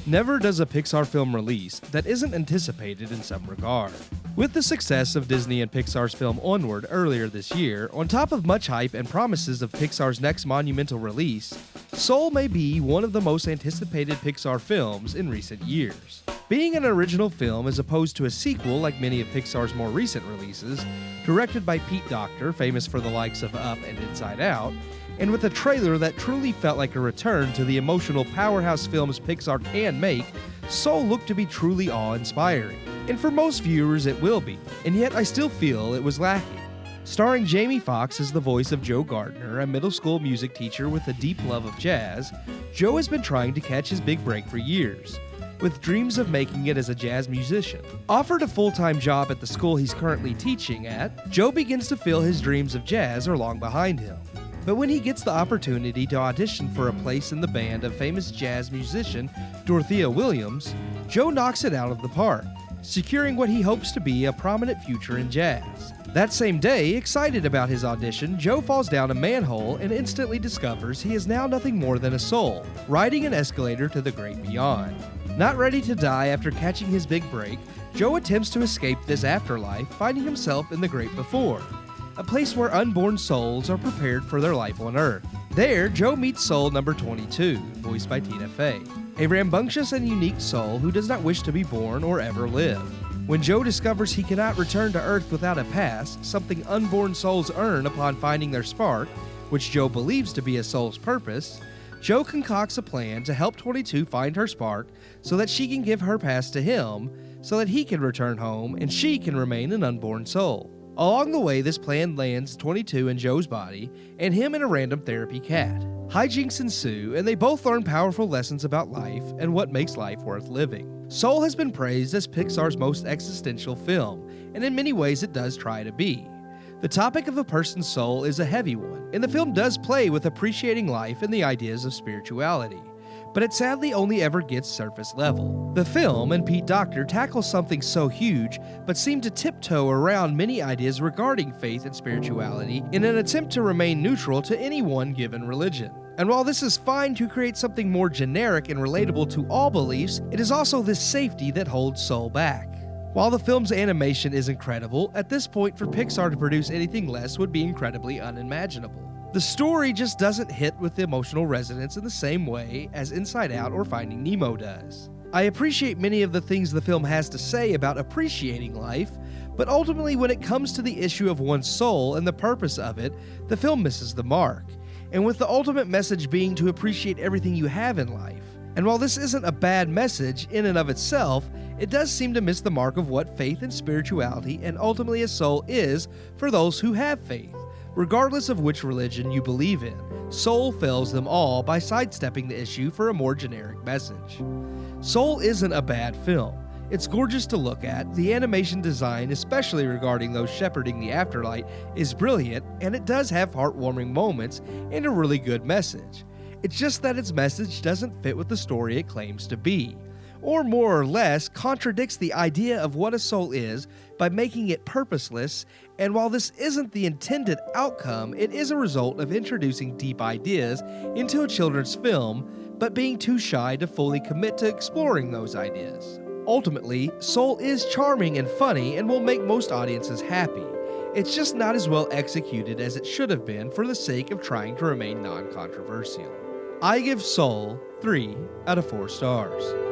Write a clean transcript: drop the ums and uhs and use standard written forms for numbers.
Never does a Pixar film release that isn't anticipated in some regard. With the success of Disney and Pixar's film Onward earlier this year, on top of much hype and promises of Pixar's next monumental release, Soul may be one of the most anticipated Pixar films in recent years. Being an original film as opposed to a sequel like many of Pixar's more recent releases, directed by Pete Docter, famous for the likes of Up and Inside Out, and with a trailer that truly felt like a return to the emotional powerhouse films Pixar can make, Soul looked to be truly awe-inspiring. And for most viewers it will be, and yet I still feel it was lacking. Starring Jamie Foxx as the voice of Joe Gardner, a middle school music teacher with a deep love of jazz, Joe has been trying to catch his big break for years, with dreams of making it as a jazz musician. Offered a full-time job at the school he's currently teaching at, Joe begins to feel his dreams of jazz are long behind him. But when he gets the opportunity to audition for a place in the band of famous jazz musician Dorothea Williams, Joe knocks it out of the park, securing what he hopes to be a prominent future in jazz. That same day, excited about his audition, Joe falls down a manhole and instantly discovers he is now nothing more than a soul, riding an escalator to the great beyond. Not ready to die after catching his big break, Joe attempts to escape this afterlife, finding himself in the great before, a place where unborn souls are prepared for their life on Earth. There, Joe meets soul number 22, voiced by Tina Fey, a rambunctious and unique soul who does not wish to be born or ever live. When Joe discovers he cannot return to Earth without a past, something unborn souls earn upon finding their spark, which Joe believes to be a soul's purpose, Joe concocts a plan to help 22 find her spark so that she can give her past to him, so that he can return home and she can remain an unborn soul. Along the way, this plan lands 22 in Joe's body and him in a random therapy cat. Hijinks ensue, and they both learn powerful lessons about life and what makes life worth living. Soul has been praised as Pixar's most existential film, and in many ways it does try to be. The topic of a person's soul is a heavy one, and the film does play with appreciating life and the ideas of spirituality, but it sadly only ever gets surface level. The film and Pete Docter tackle something so huge, but seem to tiptoe around many ideas regarding faith and spirituality in an attempt to remain neutral to any one given religion. And while this is fine to create something more generic and relatable to all beliefs, it is also this safety that holds Soul back. While the film's animation is incredible, at this point for Pixar to produce anything less would be incredibly unimaginable. The story just doesn't hit with the emotional resonance in the same way as Inside Out or Finding Nemo does. I appreciate many of the things the film has to say about appreciating life, but ultimately when it comes to the issue of one's soul and the purpose of it, the film misses the mark. And with the ultimate message being to appreciate everything you have in life. And while this isn't a bad message in and of itself, it does seem to miss the mark of what faith and spirituality and ultimately a soul is for those who have faith. Regardless of which religion you believe in, Soul fails them all by sidestepping the issue for a more generic message. Soul isn't a bad film. It's gorgeous to look at, the animation design, especially regarding those shepherding the afterlife, is brilliant, and it does have heartwarming moments and a really good message. It's just that its message doesn't fit with the story it claims to be, or more or less contradicts the idea of what a soul is by making it purposeless, and while this isn't the intended outcome, it is a result of introducing deep ideas into a children's film, but being too shy to fully commit to exploring those ideas. Ultimately, Soul is charming and funny and will make most audiences happy. It's just not as well executed as it should have been for the sake of trying to remain non-controversial. I give Soul 3 out of 4 stars.